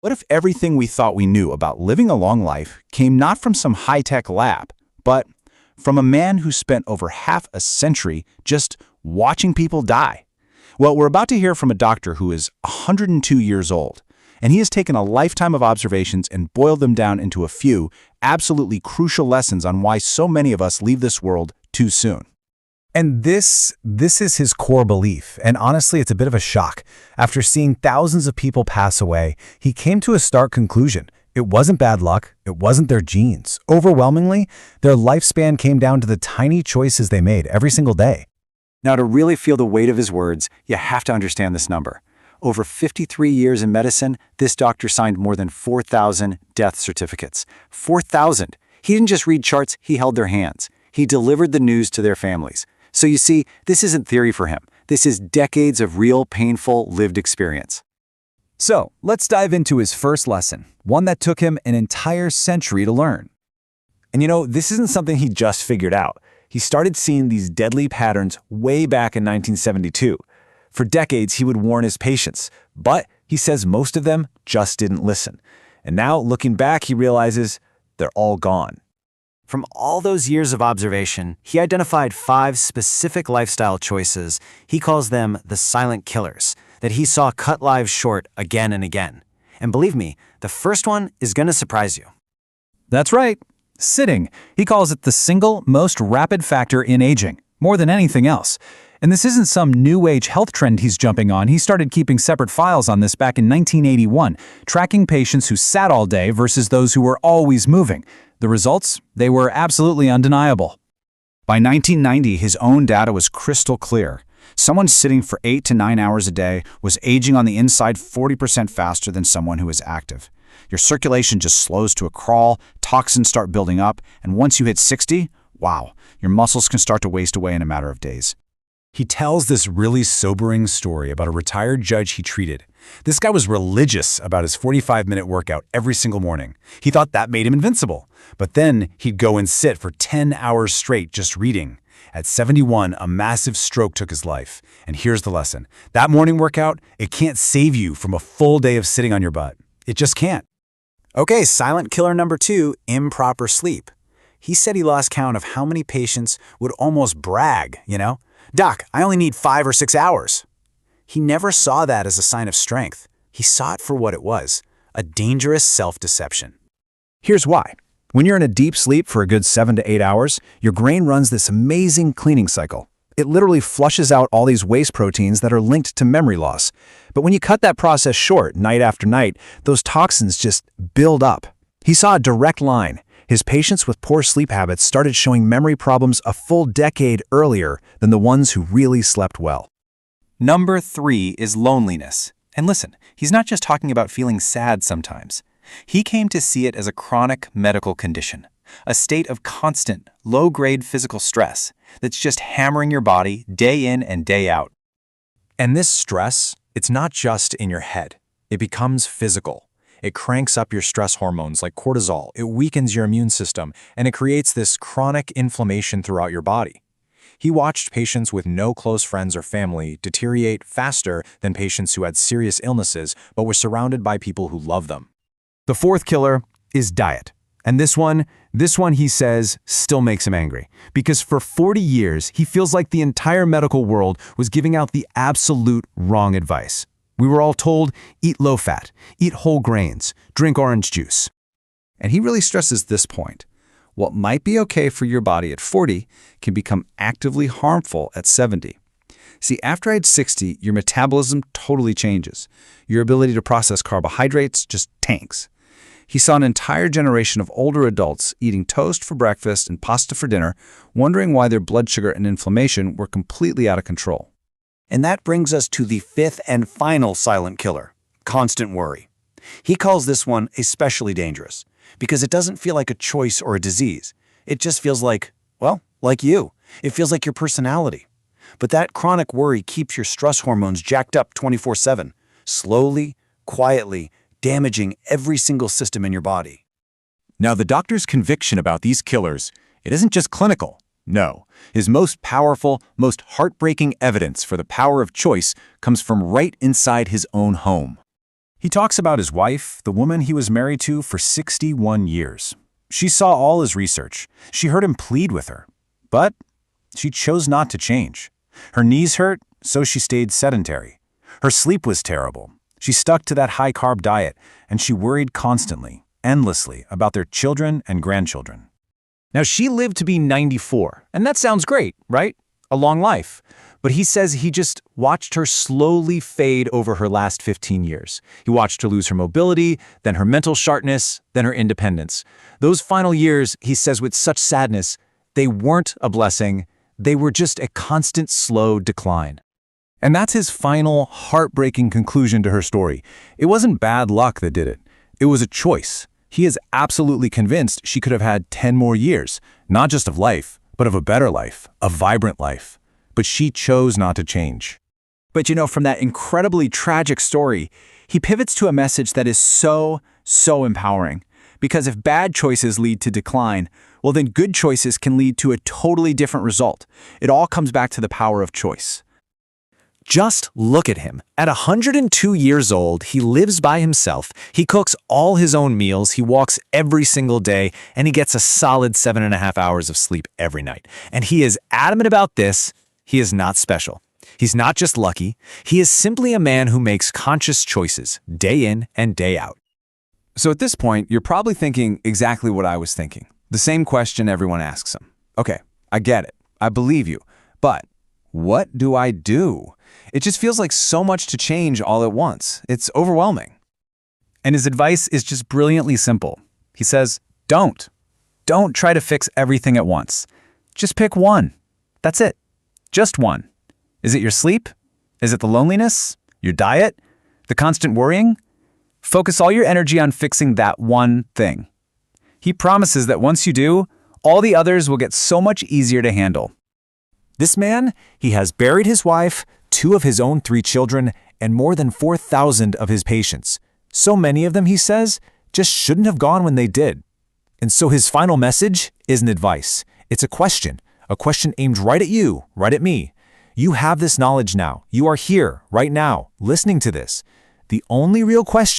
What if everything we thought we knew about living a long life came not from some high-tech lab, but from a man who spent over half a century just watching people die? Well, we're about to hear from a doctor who is 102 years old, and he has taken a lifetime of observations and boiled them down into a few absolutely crucial lessons on why so many of us leave this world too soon. And this is his core belief, and honestly, it's a bit of a shock. After seeing thousands of people pass away, he came to a stark conclusion. It wasn't bad luck, it wasn't their genes. Overwhelmingly, their lifespan came down to the tiny choices they made every single day. Now, to really feel the weight of his words, you have to understand this number. Over 53 years in medicine, this doctor signed more than 4,000 death certificates. 4,000! He didn't just read charts, he held their hands. He delivered the news to their families. So you see, this isn't theory for him. This is decades of real, painful, lived experience. So, let's dive into his first lesson, one that took him an entire century to learn. And this isn't something he just figured out. He started seeing these deadly patterns way back in 1972. For decades, he would warn his patients, but he says most of them just didn't listen. And now, looking back, he realizes they're all gone. From all those years of observation, he identified 5 specific lifestyle choices. He calls them the silent killers, that he saw cut lives short again and again. And believe me, the first one is going to surprise you. That's right. Sitting. He calls it the single most rapid factor in aging, more than anything else. And this isn't some new age health trend he's jumping on. He started keeping separate files on this back in 1981, tracking patients who sat all day versus those who were always moving. The results? They were absolutely undeniable. By 1990, his own data was crystal clear. Someone sitting for 8 to 9 hours a day was aging on the inside 40% faster than someone who is active. Your circulation just slows to a crawl, toxins start building up, and once you hit 60, wow, your muscles can start to waste away in a matter of days. He tells this really sobering story about a retired judge he treated. This guy was religious about his 45-minute workout every single morning. He thought that made him invincible. But then he'd go and sit for 10 hours straight just reading. At 71, a massive stroke took his life. And here's the lesson. That morning workout, it can't save you from a full day of sitting on your butt. It just can't. Okay, silent killer number 2, improper sleep. He said he lost count of how many patients would almost brag, Doc, I only need 5 or 6 hours. He never saw that as a sign of strength. He saw it for what it was, a dangerous self-deception. Here's why. When you're in a deep sleep for a good 7 to 8 hours, your brain runs this amazing cleaning cycle. It literally flushes out all these waste proteins that are linked to memory loss. But when you cut that process short, night after night, those toxins just build up. He saw a direct line. His patients with poor sleep habits started showing memory problems a full decade earlier than the ones who really slept well. Number 3 is loneliness. And listen, he's not just talking about feeling sad sometimes. He came to see it as a chronic medical condition, a state of constant, low-grade physical stress that's just hammering your body day in and day out. And this stress, it's not just in your head. It becomes physical. It cranks up your stress hormones like cortisol, it weakens your immune system, and it creates this chronic inflammation throughout your body. He watched patients with no close friends or family deteriorate faster than patients who had serious illnesses but were surrounded by people who love them. The fourth killer is diet. And this one, he says, still makes him angry. Because for 40 years, he feels like the entire medical world was giving out the absolute wrong advice. We were all told, eat low-fat, eat whole grains, drink orange juice. And he really stresses this point. What might be okay for your body at 40 can become actively harmful at 70. See, after age 60, your metabolism totally changes. Your ability to process carbohydrates just tanks. He saw an entire generation of older adults eating toast for breakfast and pasta for dinner, wondering why their blood sugar and inflammation were completely out of control. And that brings us to the 5th and final silent killer, constant worry. He calls this one especially dangerous because it doesn't feel like a choice or a disease. It just feels like, well, like you. It feels like your personality. But that chronic worry keeps your stress hormones jacked up 24/7, slowly, quietly, damaging every single system in your body. Now, the doctor's conviction about these killers, it isn't just clinical. No, his most powerful, most heartbreaking evidence for the power of choice comes from right inside his own home. He talks about his wife, the woman he was married to for 61 years. She saw all his research. She heard him plead with her. But she chose not to change. Her knees hurt, so she stayed sedentary. Her sleep was terrible. She stuck to that high-carb diet, and she worried constantly, endlessly, about their children and grandchildren. Now, she lived to be 94, and that sounds great, right? A long life. But he says he just watched her slowly fade over her last 15 years. He watched her lose her mobility, then her mental sharpness, then her independence. Those final years, he says with such sadness, they weren't a blessing, they were just a constant slow decline. And that's his final, heartbreaking conclusion to her story. It wasn't bad luck that did it. It was a choice. He is absolutely convinced she could have had 10 more years, not just of life, but of a better life, a vibrant life. But she chose not to change. But from that incredibly tragic story, he pivots to a message that is so empowering. Because if bad choices lead to decline, well then good choices can lead to a totally different result. It all comes back to the power of choice. Just look at him. At 102 years old, he lives by himself, he cooks all his own meals, he walks every single day, and he gets a solid 7.5 hours of sleep every night. And he is adamant about this. He is not special. He's not just lucky. He is simply a man who makes conscious choices, day in and day out. So at this point, you're probably thinking exactly what I was thinking. The same question everyone asks him. Okay, I get it. I believe you. But what do I do? It just feels like so much to change all at once. It's overwhelming. And his advice is just brilliantly simple. He says, don't. Don't try to fix everything at once. Just pick one. That's it. Just one. Is it your sleep? Is it the loneliness? Your diet? The constant worrying? Focus all your energy on fixing that one thing. He promises that once you do, all the others will get so much easier to handle. This man, he has buried his wife, 2 of his own 3 children, and more than 4,000 of his patients. So many of them, he says, just shouldn't have gone when they did. And so his final message isn't advice. It's a question aimed right at you, right at me. You have this knowledge now. You are here, right now, listening to this. The only real question